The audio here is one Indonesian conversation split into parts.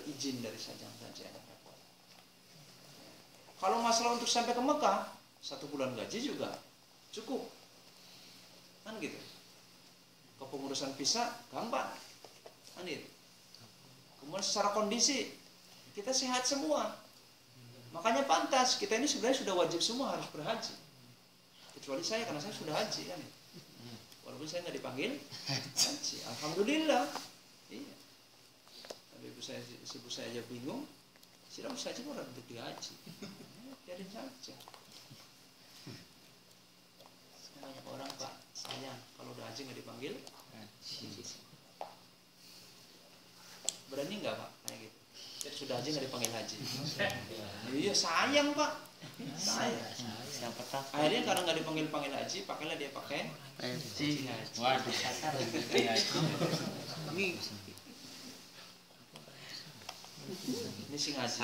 izin dari Sajjah saja. Kalau masalah untuk sampai ke Mekah, 1 bulan gaji juga cukup. Kan gitu. Kepengurusan visa gampang. Kan gitu. Kemudian secara kondisi kita sehat semua. Makanya pantas kita ini sebenarnya sudah wajib semua harus berhaji. Kecuali saya karena saya sudah haji kan. Walaupun saya nggak dipanggil haji. Alhamdulillah. Iya. Tapi ibu saya aja bingung. Siram saja orang untuk dihaji. Biarin saja. Banyak orang Pak sayang kalau udah haji nggak dipanggil haji. Berani nggak Pak kayak gitu? Jadi sudah haji nggak dipanggil haji. Iya sayang Pak. Sayang. Akhirnya karena nggak dipanggil haji, pakailah dia pakai haji. Waduh kasar. Ini sing haji.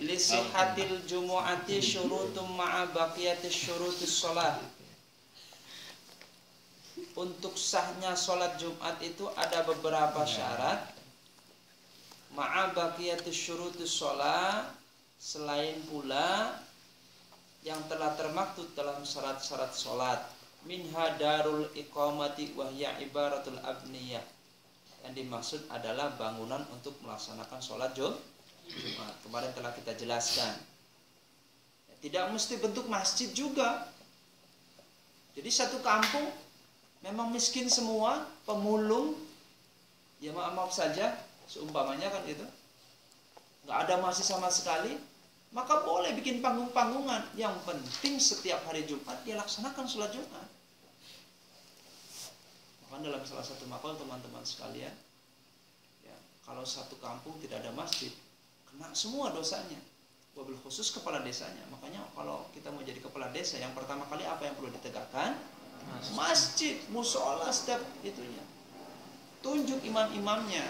Li sihhatil jumu'ati syurutum ma'a baqiyatis syurutis shalah. Untuk sahnya sholat Jumat itu ada beberapa syarat. Ma'a baqiyatis syurutis shalah, selain pula yang telah termaktub dalam syarat-syarat sholat. Minha darul iqamati wahya ibaratul abniyah. Yang dimaksud adalah bangunan untuk melaksanakan sholat Jumat. Kemarin telah kita jelaskan. Tidak mesti bentuk masjid juga. Jadi satu kampung memang miskin semua, pemulung, ya maaf saja, seumpamanya kan itu, nggak ada masjid sama sekali, maka boleh bikin panggung-panggungan. Yang penting setiap hari Jumat dia laksanakan sholat Jumat. Maka dalam salah satu makal teman-teman sekalian, ya, kalau satu kampung tidak ada masjid, kena semua dosanya. Wabil khusus kepala desanya. Makanya kalau kita mau jadi kepala desa, yang pertama kali apa yang perlu ditegakkan? Masjid, musola setiap itunya. Tunjuk imam-imamnya.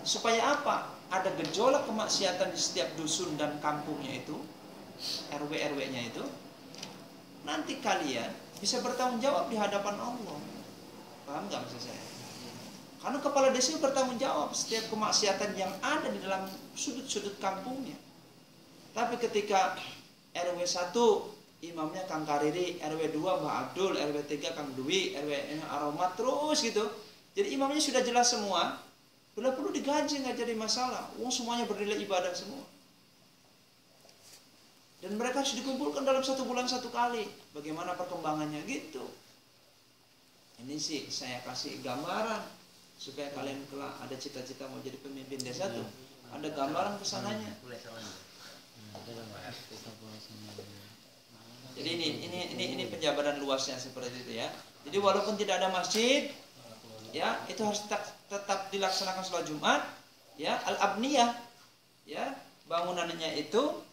Supaya apa? Ada gejolak kemaksiatan di setiap dusun dan kampungnya itu, RW-RW-nya itu. Nanti kalian bisa bertanggung jawab di hadapan Allah. Paham nggak maksud saya? Karena kepala desa bertanggung jawab setiap kemaksiatan yang ada di dalam sudut-sudut kampungnya. Tapi ketika RW 1 imamnya Kang Kariri, RW 2 Mbak Abdul, RW 3 Kang Dwi, RW Aromat terus gitu. Jadi imamnya sudah jelas semua. Bila perlu digaji nggak jadi masalah. Semuanya bernilai ibadah semua. Dan mereka harus dikumpulkan dalam 1 bulan 1 kali. Bagaimana perkembangannya gitu. Ini sih saya kasih gambaran supaya kalian kelak ada cita-cita mau jadi pemimpin desa tuh. Ada gambaran kesananya. Jadi ini penjabaran luasnya seperti itu ya. Jadi walaupun tidak ada masjid, ya itu harus tetap dilaksanakan sholat Jumat, ya al-abniyah, ya bangunannya itu.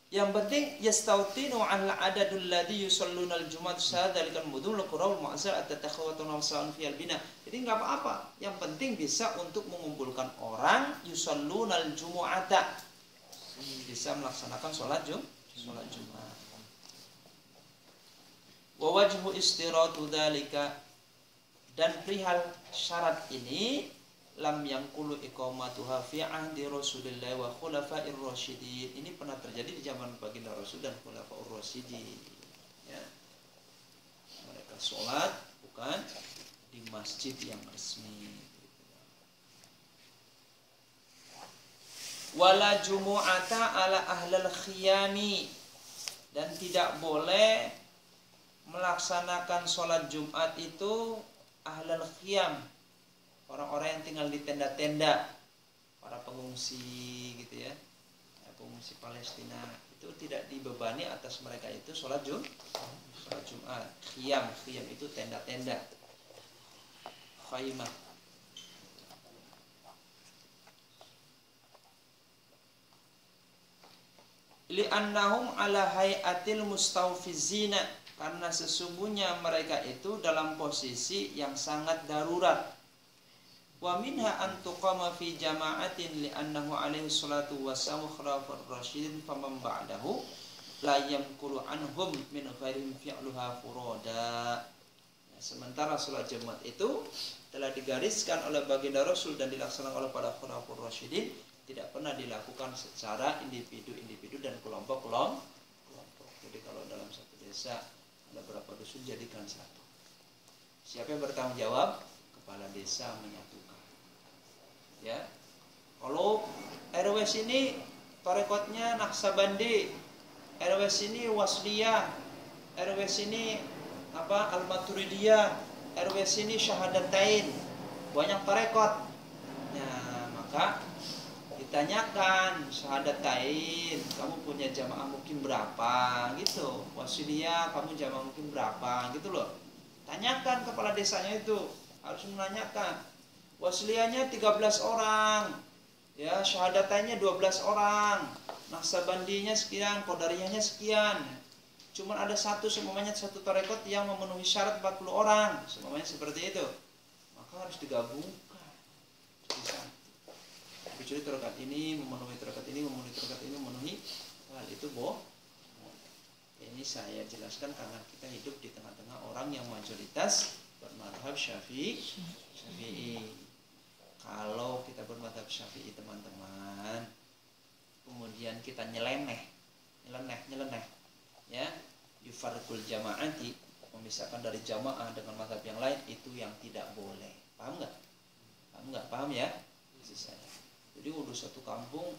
Yang penting yastautinu ala adadul ladzi yusalluna al-jumu'ah sadalikal mudul qura'ul mu'azzar at-takhawatun wa sa'un fil bina. Jadi enggak apa-apa, yang penting bisa untuk mengumpulkan orang yusalluna al-jumu'ata. Bisa melaksanakan sholat Jumat. Wa wajhu istiratu dzalika, dan perihal syarat ini lam yangkulu iqamatuha fi ahdi Rasulillah wa khulafa'ir rasyidin. Ini pernah terjadi di zaman baginda Rasul dan khulafa'ur rasyidin. Ya. Mereka sholat bukan di masjid yang resmi. Wala jumu'ata ala ahlal khiyami, dan tidak boleh melaksanakan sholat Jumat itu ahlal khiyam, orang-orang yang tinggal di tenda-tenda, para pengungsi gitu ya, pengungsi Palestina, itu tidak dibebani atas mereka itu sholat Jumat. Khiyam itu tenda-tenda, khaymah. Li'annahum ala hayatil mustawfizina, karena sesungguhnya mereka itu dalam posisi yang sangat darurat. Wa minha an tuqama fi jama'atin li'annahu alaihi salatu wassalam khulafur rasyidin faman ba'dahu la yamkulu anhum min ghairihim fi'luha furoda. Sementara sholat Jumat itu telah digariskan oleh baginda Rasul dan dilaksanakan oleh para khulafaur rasyidin tidak pernah dilakukan secara individu-individu dan kelompok-kelompok. Jadi kalau dalam satu desa ada berapa dusun, jadikan satu. Siapa yang bertanggung jawab? Kepala desa menyatukan. Ya. Kalau RW sini tarekatnya Naksabandi, RW sini Wasliyah, RW sini Al-Maturidiyah, RW sini Syahadatain, banyak tarekat. Nah, maka ditanyakan Syahadatain, kamu punya jamaah mukim berapa gitu. Wasliyah, kamu jamaah mukim berapa gitu loh. Tanyakan kepala desanya itu, harus menanyakan. Wasliyahnya 13 orang. Ya, Syahadatannya 12 orang. Naksabandinya sekian, Qadariyahnya sekian. Cuman ada satu semuanya satu tarekat yang memenuhi syarat 40 orang. Semuanya seperti itu. Maka harus digabungkan. Kecuali tarekat ini memenuhi tarekat ini, memenuhi tarekat ini, memenuhi hal itu Ini saya jelaskan karena kita hidup di tengah-tengah orang yang mayoritas bermadhab Syafi'i. Kalau kita bermadhab Syafi'i teman-teman, kemudian kita nyeleneh, ya, yufarqul jama'ati, memisahkan dari jamaah dengan madhab yang lain, itu yang tidak boleh. Paham nggak? Paham ya? Jadi udah satu kampung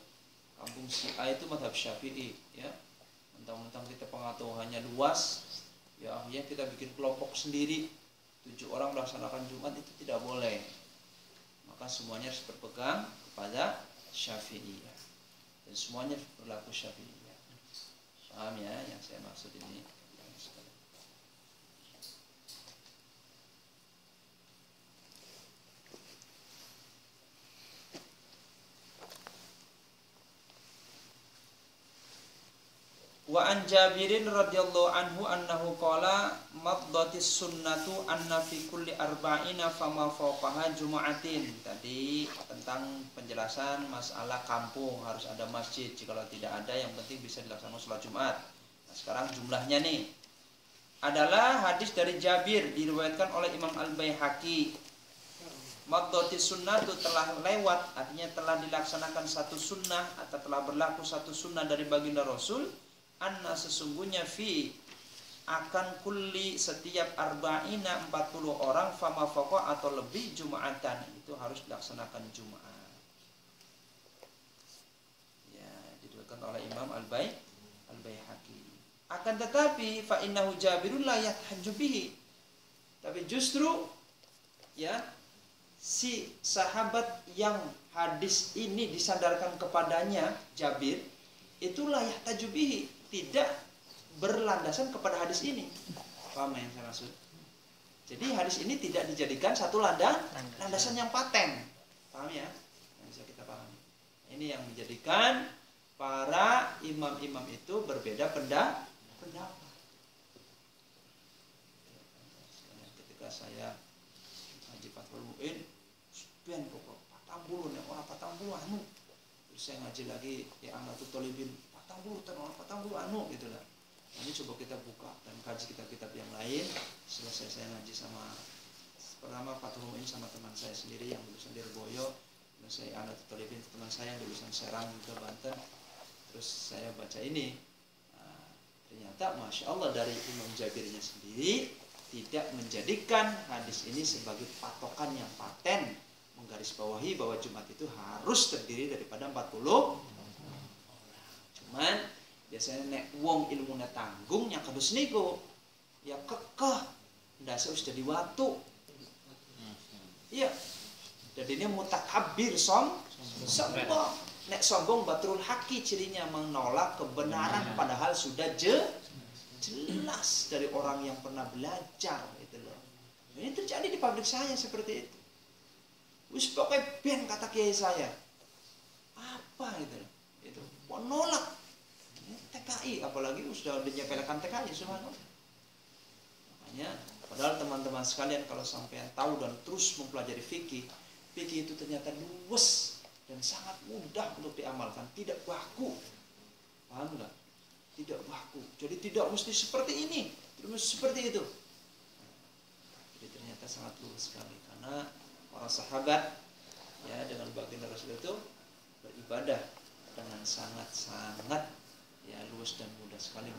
si A itu madhab Syafi'i, ya. Mentang-mentang kita pengetahuannya luas, ya akhirnya kita bikin kelompok sendiri, 7 orang melaksanakan Jumat, itu tidak boleh. Maka semuanya harus berpegang kepada Syafi'iyah dan semuanya berlaku Syafi'iyah. Paham ya yang saya maksud ini? Wa an Jabirin radhiyallahu anhu annahu qala maddatis sunnatu anna fi kulli arba'ina fama fawqaha jumu'atin. Tadi tentang penjelasan masalah kampung harus ada masjid. Jikalau tidak ada, yang penting bisa dilaksanakan sholat Jumat. Nah, sekarang jumlahnya nih adalah hadis dari Jabir, diriwayatkan oleh Imam Al-Baihaqi. Maddatis sunnatu telah lewat, artinya telah dilaksanakan satu sunnah atau telah berlaku satu sunnah dari baginda Rasul. Anna sesungguhnya fi akan kulli setiap arba'ina 40 orang fama faqa atau lebih jumatan itu harus dilaksanakan Jumat. Ya, diriwayatkan oleh Imam Al-Baihaqi. Akan tetapi fa innahu Jabirun la yahtajju bihi. Tapi justru ya si sahabat yang hadis ini disandarkan kepadanya, Jabir, itulah yahtajju bihi, tidak berlandasan kepada hadis ini. Paham yang saya maksud? Jadi hadis ini tidak dijadikan satu landasan yang paten. Paham ya? Yang bisa kita pahami. Ini yang menjadikan para imam-imam itu berbeda pendapat. Ketika saya ngaji Fathul Mu'in, sepian pokok 40 nih, orang 40 anu. Terus saya ngaji lagi ya Ahmadul Tolibin 40 anu gitu lah. Ini coba kita buka dan kaji kitab-kitab yang lain. Selesai saya ngaji sama pertama Fathul Mu'in sama teman saya sendiri yang lulusan dari Boyo, dan saya Ahmadul Tolibin teman saya yang lulusan Serang juga Banten. Terus saya baca ini, ternyata Masya Allah dari Imam Jabirnya sendiri tidak menjadikan hadis ini sebagai patokan yang paten, menggarisbawahi bahwa Jumat itu harus terdiri daripada 40 orang. Cuman biasanya nek wong ilmuna tanggung yang kadus niku ya kekeh ndase wis dadi watu. Iya. Jadi ini mutakabir sombong. Nek sombong batrul haki, cirinya menolak kebenaran padahal sudah jelas dari orang yang pernah belajar itu loh. Ini terjadi di pabrik saya seperti itu. Wis pokoke ben kata kiai saya. Apa itu? Itu menolak TKI, apalagi sudah dinyepelekan TKI subhanallah. Makanya padahal teman-teman sekalian kalau sampean tahu dan terus mempelajari fikih itu ternyata luwes dan sangat mudah untuk diamalkan, tidak baku. Paham enggak? Tidak baku. Jadi tidak mesti seperti ini, tidak mesti seperti itu. Jadi ternyata sangat luwes sekali karena para sahabat ya dengan baginda Rasul itu beribadah dengan sangat-sangat ya luas dan mudah sekali